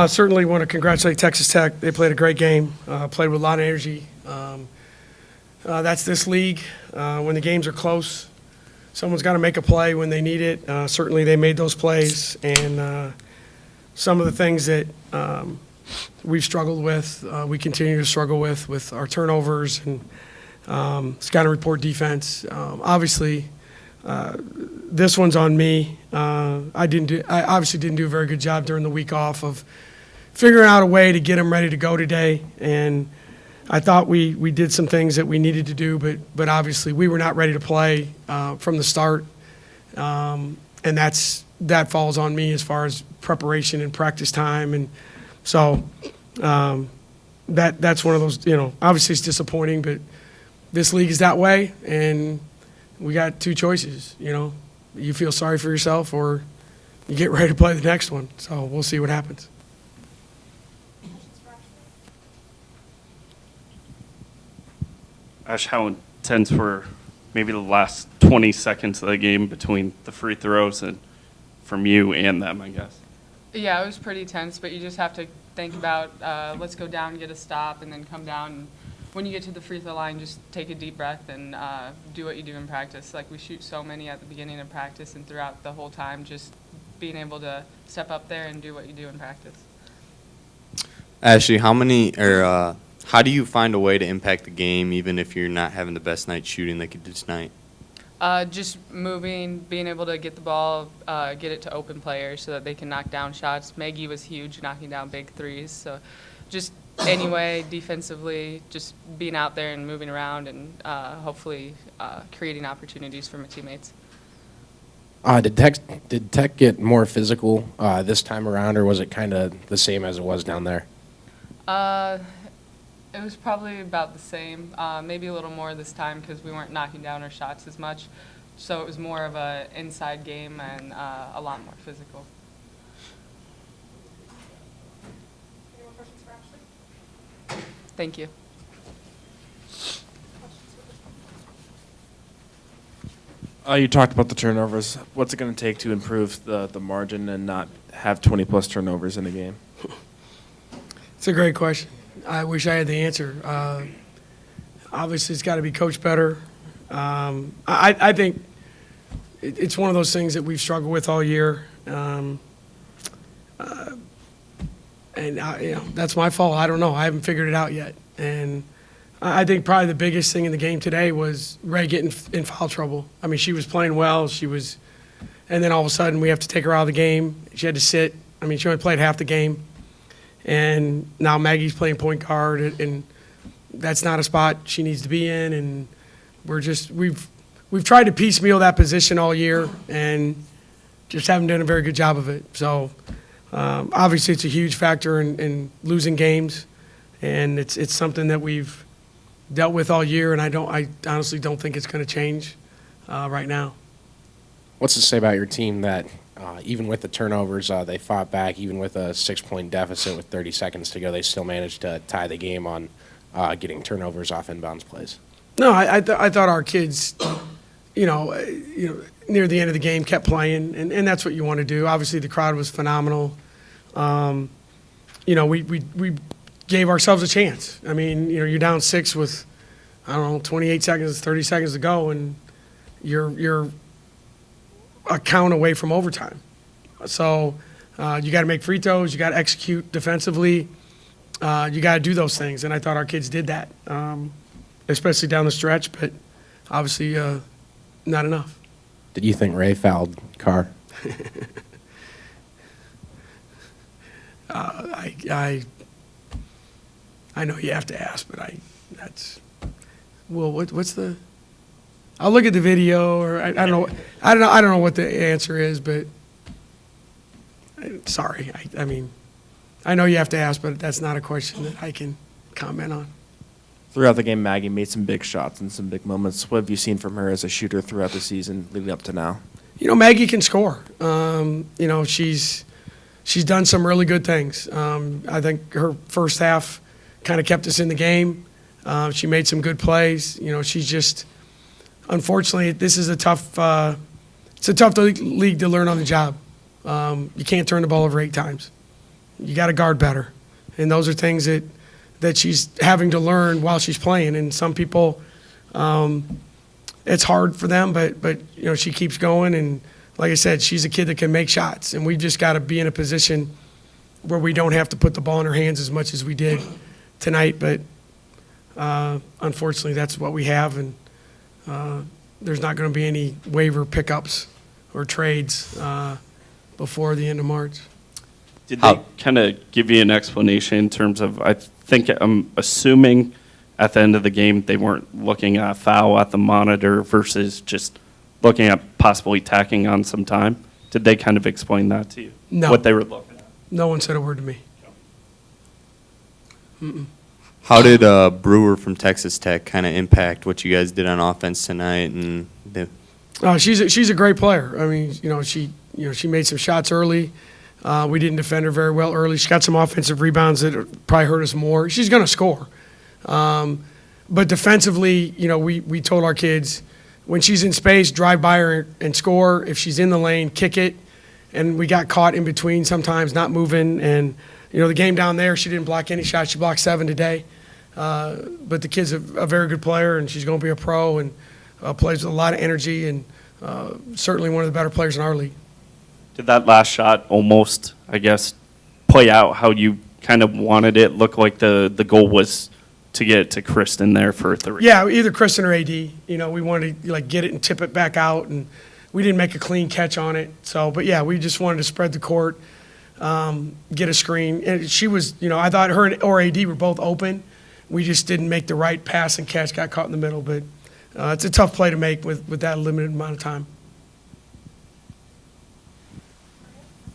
Certainly want to congratulate Texas Tech. They played a great game, played with a lot of energy. That's this league. When the games are close, someone's got to make a play when they need it. Certainly they made those plays, and some of the things that we've struggled with, we continue to struggle with our turnovers and scouting report defense. Obviously, this one's on me. I obviously didn't do a very good job during the week off of figuring out a way to get them ready to go today. And I thought we did some things that we needed to do, but obviously we were not ready to play from the start. And that falls on me as far as preparation and practice time. And so that's one of those, obviously it's disappointing, but this league is that way. And we got two choices, You feel sorry for yourself or you get ready to play the next one. So we'll see what happens. Ash, how intense were maybe the last 20 seconds of the game between the free throws and from you and them, I guess? Yeah, it was pretty tense, but you just have to think about let's go down, get a stop, and then come down. And when you get to the free throw line, just take a deep breath and do what you do in practice. Like we shoot so many at the beginning of practice and throughout the whole time, just being able to step up there and do what you do in practice. Ashley, how do you find a way to impact the game even if you're not having the best night shooting like you did tonight? Just moving, being able to get the ball, get it to open players so that they can knock down shots. Maggie was huge, knocking down big threes. So just anyway, defensively, just being out there and moving around and hopefully creating opportunities for my teammates. Did Tech get more physical this time around, or was it kind of the same as it was down there? It was probably about the same, maybe a little more this time because we weren't knocking down our shots as much. So it was more of an inside game and a lot more physical. Any more questions for Ashley? Thank you. You talked about the turnovers. What's it going to take to improve the margin and not have 20-plus turnovers in a game? It's a great question. I wish I had the answer. Obviously, it's got to be coached better. I think it's one of those things that we've struggled with all year. That's my fault. I don't know. I haven't figured it out yet. And I think probably the biggest thing in the game today was Ray getting in foul trouble. I mean, she was playing well. And then all of a sudden we have to take her out of the game. She had to sit. I mean, she only played half the game. And now Maggie's playing point guard, and that's not a spot she needs to be in. And we've tried to piecemeal that position all year, and just haven't done a very good job of it. So obviously, it's a huge factor in losing games, and it's something that we've dealt with all year. And I honestly don't think it's going to change right now. What's to say about your team that even with the turnovers, they fought back, even with a 6-point deficit with 30 seconds to go, they still managed to tie the game on getting turnovers off inbounds plays? No, I thought our kids, near the end of the game kept playing, and that's what you want to do. Obviously, the crowd was phenomenal. We gave ourselves a chance. I mean, you're down 6 with, 28 seconds, 30 seconds to go, and you're a count away from overtime. So you got to make free throws. You got to execute defensively. You got to do those things, and I thought our kids did that, especially down the stretch. But obviously, not enough. Did you think Ray fouled Carr? I know you have to ask, but what's the? I'll look at the video, or I don't know. I don't know what the answer is, but sorry. I mean, I know you have to ask, but that's not a question that I can comment on. Throughout the game, Maggie made some big shots and some big moments. What have you seen from her as a shooter throughout the season leading up to now? Maggie can score. She's done some really good things. I think her first half kind of kept us in the game. She made some good plays. She's just. Unfortunately, this is it's a tough league to learn on the job. You can't turn the ball over 8 times. You got to guard better. And those are things that she's having to learn while she's playing. And some people, it's hard for them, but you know, she keeps going. And like I said, she's a kid that can make shots. And we've just got to be in a position where we don't have to put the ball in her hands as much as we did tonight. But unfortunately, that's what we have. And there's not going to be any waiver pickups or trades before the end of March. Did they kind of give you an explanation in terms of, I'm assuming at the end of the game, they weren't looking at a foul at the monitor versus just looking at possibly tacking on some time? Did they kind of explain that to you? No. What they were looking at? No one said a word to me. How did Brewer from Texas Tech kind of impact what you guys did on offense tonight? And She's a great player. I mean, she made some shots early. We didn't defend her very well early. She got some offensive rebounds that probably hurt us more. She's going to score. But defensively, we told our kids, when she's in space, drive by her and score. If she's in the lane, kick it. And we got caught in between sometimes, not moving. And, the game down there, she didn't block any shots. She blocked 7 today. But the kid's a very good player, and she's going to be a pro and plays with a lot of energy and certainly one of the better players in our league. Did that last shot almost, I guess, play out how you kind of wanted it? Look like the goal was to get it to Kristen there for a 3. Yeah, either Kristen or AD. We wanted to get it and tip it back out, and we didn't make a clean catch on it. So, but yeah, we just wanted to spread the court, get a screen. And she was, I thought her or AD were both open. We just didn't make the right pass and catch, got caught in the middle. But it's a tough play to make with that limited amount of time.